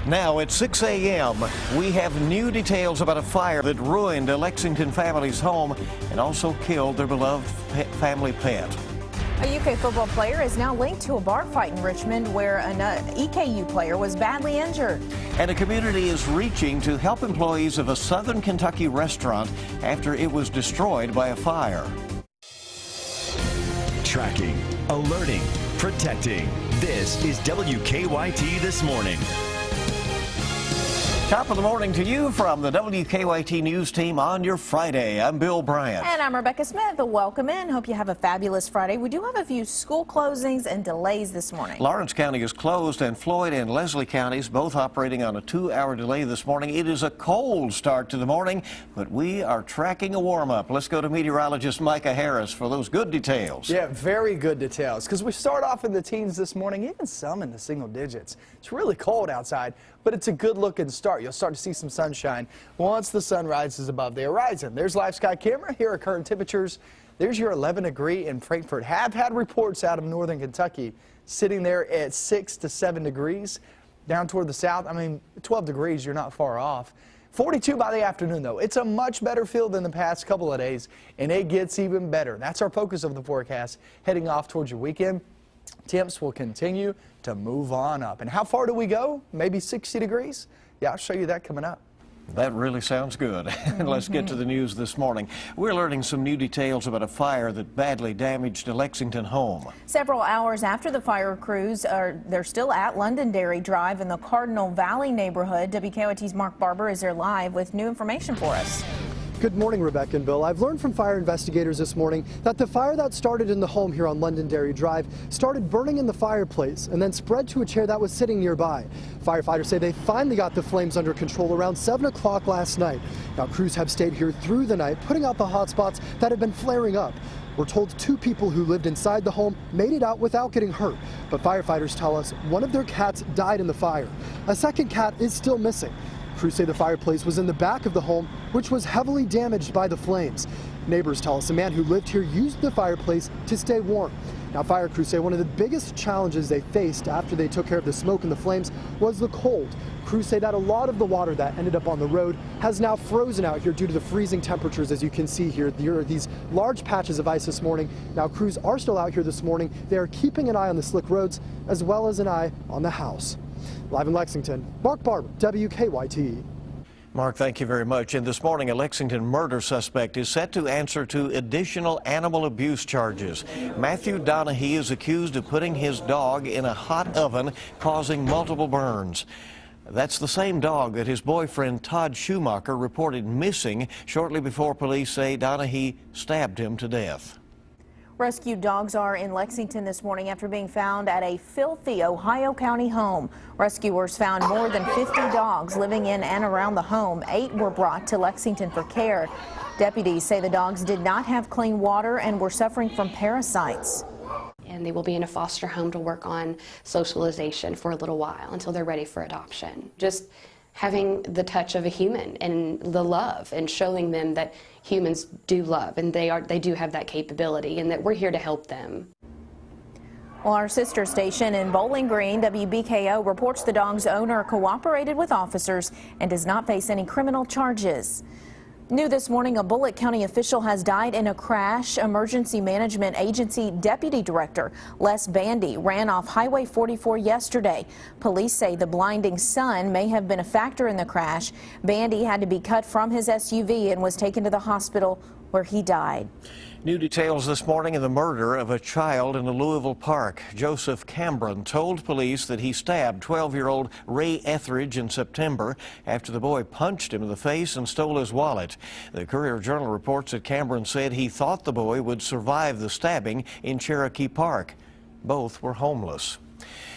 Now at 6 a.m., we have new details about a fire that ruined a Lexington family's home and also killed their beloved family pet. A UK football player is now linked to a bar fight in Richmond where an EKU player was badly injured. And a community is reaching to help employees of a Southern Kentucky restaurant after it was destroyed by a fire. Tracking, alerting, protecting. This is WKYT This Morning. Top of the morning to you from the WKYT News team on your Friday. I'm Bill Bryant. And I'm Rebecca Smith. Welcome in. Hope you have a fabulous Friday. We do have a few school closings and delays this morning. Lawrence County is closed and Floyd and Leslie counties both operating on a 2-hour delay this morning. It is a cold start to the morning, but we are tracking a warm-up. Let's go to meteorologist Micah Harris for those good details. Yeah, very good details, because we start off in the teens this morning, even some in the single digits. It's really cold outside, but it's a good-looking start. You'll start to see some sunshine once the sun rises above the horizon. There's live sky camera. Here are current temperatures. There's your 11 degree in Frankfort. Have had reports out of northern Kentucky sitting there at 6 to 7 degrees. Down toward the south, 12 degrees, you're not far off. 42 by the afternoon, though. It's a much better feel than the past couple of days, and it gets even better. That's our focus of the forecast heading off towards your weekend. Temps will continue to move on up. And how far do we go? Maybe 60 degrees? Yeah, I'll show you that coming up. That really sounds good. Let's get to the news this morning. We're learning some new details about a fire that badly damaged a Lexington home. Several hours after the fire crews they're still at Londonderry Drive in the Cardinal Valley neighborhood. WKYT's Mark Barber is there live with new information for us. Good morning, Rebecca and Bill. I've learned from fire investigators this morning that the fire that started in the home here on Londonderry Drive started burning in the fireplace and then spread to a chair that was sitting nearby. Firefighters say they finally got the flames under control around 7 o'clock last night. Now, crews have stayed here through the night, putting out the hot spots that have been flaring up. We're told 2 people who lived inside the home made it out without getting hurt, but firefighters tell us one of their cats died in the fire. A second cat is still missing. Crews say the fireplace was in the back of the home, which was heavily damaged by the flames. Neighbors tell us a man who lived here used the fireplace to stay warm. Now, fire crews say one of the biggest challenges they faced after they took care of the smoke and the flames was the cold. Crews say that a lot of the water that ended up on the road has now frozen out here due to the freezing temperatures. As you can see here, there are these large patches of ice this morning. Now, crews are still out here this morning. They are keeping an eye on the slick roads as well as an eye on the house. Live in Lexington, Mark Barber, WKYT. Mark, thank you very much. And this morning, a Lexington murder suspect is set to answer to additional animal abuse charges. Matthew Donahue is accused of putting his dog in a hot oven, causing multiple burns. That's the same dog that his boyfriend Todd Schumacher reported missing shortly before police say Donahue stabbed him to death. Rescued dogs are in Lexington this morning after being found at a filthy Ohio County home. Rescuers found more than 50 dogs living in and around the home. 8 were brought to Lexington for care. Deputies say the dogs did not have clean water and were suffering from parasites. And they will be in a foster home to work on socialization for a little while until they're ready for adoption. Just having the touch of a human and the love and showing them that humans do love and they do have that capability and that we're here to help them. Well, our sister station in Bowling Green, WBKO, reports the dog's owner cooperated with officers and does not face any criminal charges. New this morning, a Bullitt County official has died in a crash. Emergency Management Agency Deputy Director Les Bandy ran off Highway 44 yesterday. Police say the blinding sun may have been a factor in the crash. Bandy had to be cut from his SUV and was taken to the hospital where he died. New details this morning in the murder of a child in a Louisville park. Joseph Cambron told police that he stabbed 12-year-old Ray Etheridge in September after the boy punched him in the face and stole his wallet. The Courier-Journal reports that Cambron said he thought the boy would survive the stabbing in Cherokee Park. Both were homeless.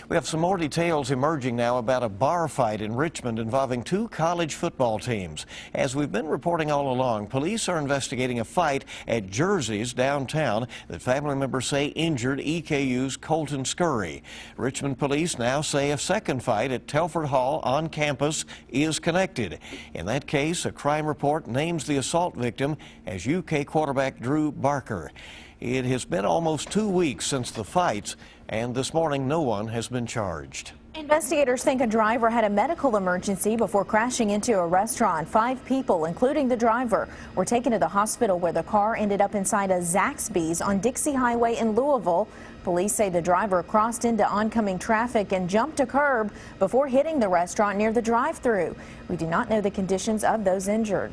We have some more details emerging now about a bar fight in Richmond involving 2 college football teams. As we've been reporting all along, police are investigating a fight at Jersey's downtown that family members say injured EKU's Colton Scurry. Richmond police now say a second fight at Telford Hall on campus is connected. In that case, a crime report names the assault victim as UK quarterback Drew Barker. It has been almost 2 weeks since the fights, and this morning no one has been charged. Investigators think a driver had a medical emergency before crashing into a restaurant. 5 people, including the driver, were taken to the hospital where the car ended up inside a Zaxby's on Dixie Highway in Louisville. Police say the driver crossed into oncoming traffic and jumped a curb before hitting the restaurant near the drive-thru. We do not know the conditions of those injured.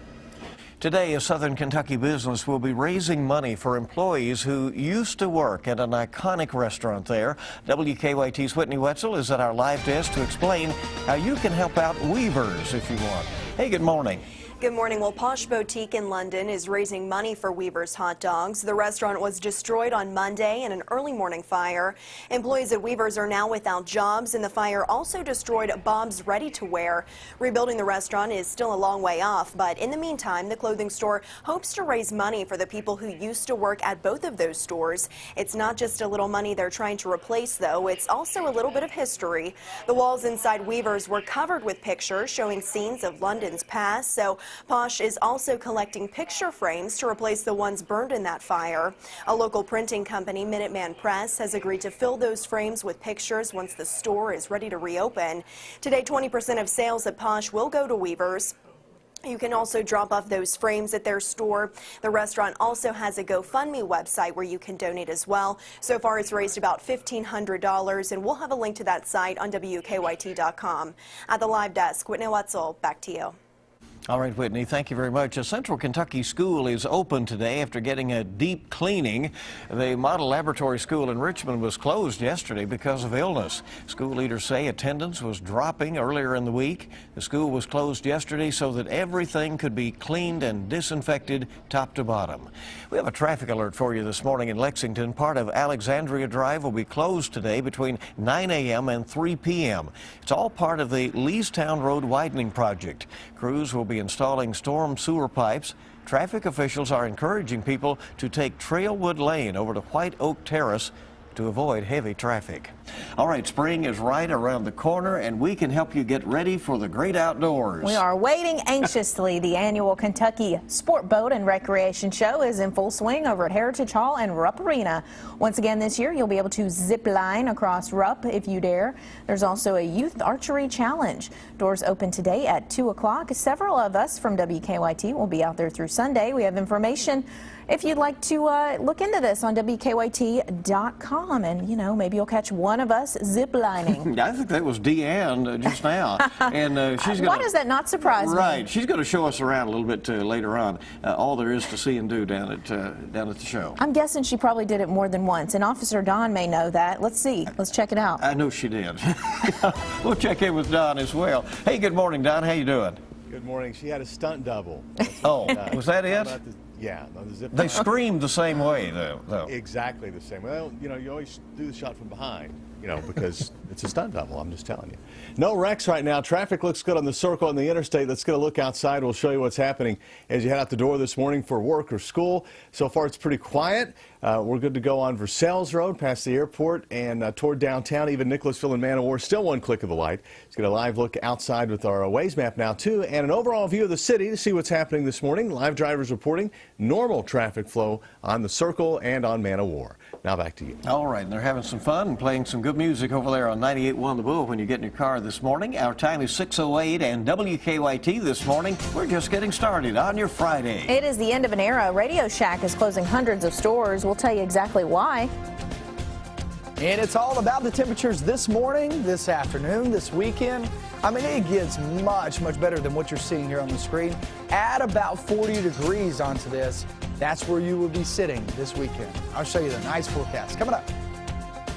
Today, a Southern Kentucky business will be raising money for employees who used to work at an iconic restaurant there. WKYT's Whitney Wetzel is at our live desk to explain how you can help out Weavers if you want. Hey, good morning. Good morning. Well, Posh Boutique in London is raising money for Weaver's Hot Dogs. The restaurant was destroyed on Monday in an early morning fire. Employees at Weaver's are now without jobs, and the fire also destroyed Bob's Ready to Wear. Rebuilding the restaurant is still a long way off, but in the meantime, the clothing store hopes to raise money for the people who used to work at both of those stores. It's not just a little money they're trying to replace, though. It's also a little bit of history. The walls inside Weaver's were covered with pictures showing scenes of London's past, so Posh is also collecting picture frames to replace the ones burned in that fire. A local printing company, Minuteman Press, has agreed to fill those frames with pictures once the store is ready to reopen. Today, 20% of sales at Posh will go to Weaver's. You can also drop off those frames at their store. The restaurant also has a GoFundMe website where you can donate as well. So far, it's raised about $1,500, and we'll have a link to that site on WKYT.com. At the live desk, Whitney Wetzel, back to you. All right, Whitney, thank you very much. A Central Kentucky school is open today after getting a deep cleaning. The Model Laboratory School in Richmond was closed yesterday because of illness. School leaders say attendance was dropping earlier in the week. The school was closed yesterday so that everything could be cleaned and disinfected top to bottom. We have a traffic alert for you this morning in Lexington. Part of Alexandria Drive will be closed today between 9 a.m. and 3 p.m. It's all part of the Leestown Road widening project. Crews will be installing storm sewer pipes. Traffic officials are encouraging people to take Trailwood Lane over to White Oak Terrace to avoid heavy traffic. All right, spring is right around the corner, and we can help you get ready for the great outdoors. We are waiting anxiously. The annual Kentucky Sport Boat and Recreation Show is in full swing over at Heritage Hall and Rupp Arena. Once again this year, you'll be able to zip line across Rupp if you dare. There's also a youth archery challenge. Doors open today at 2 o'clock. Several of us from WKYT will be out there through Sunday. We have information if you'd like to look into this on WKYT.com, and you know, maybe you'll catch one of us zip lining. I think that was Deanne just now, and she's going. Why does that not surprise me? Right, she's going to show us around a little bit later on. All there is to see and do down at the show. I'm guessing she probably did it more than once, and Officer Don may know that. Let's see. Let's check it out. I know she did. We'll check in with Don as well. Hey, good morning, Don. How you doing? Good morning. She had a stunt double. Oh, was that it? Yeah, on the zip They line. screamed the same way, though. Exactly the same. Well, you know, you always do the shot from behind, you know, because it's a stunt double. I'm just telling you. No wrecks right now. Traffic looks good on the circle and the interstate. Let's get a look outside. We'll show you what's happening as you head out the door this morning for work or school. So far, it's pretty quiet. We're good to go on Versailles Road, past the airport, and toward downtown. Even Nicholasville and Man o' War, still one click of the light. Let's get a live look outside with our Waze map now, too, and an overall view of the city to see what's happening this morning. Live drivers reporting normal traffic flow on the Circle and on Man o' War. Now back to you. All right, and they're having some fun and playing some good music over there on 98.1 The Bull when you get in your car this morning. Our time is 6:08, and WKYT this morning, we're just getting started on your Friday. It is the end of an era. Radio Shack is closing hundreds of stores. We'll tell you exactly why. And it's all about the temperatures this morning, this afternoon, this weekend. I mean, it gets much, much better than what you're seeing here on the screen. Add about 40 degrees onto this. That's where you will be sitting this weekend. I'll show you the nice forecast coming up.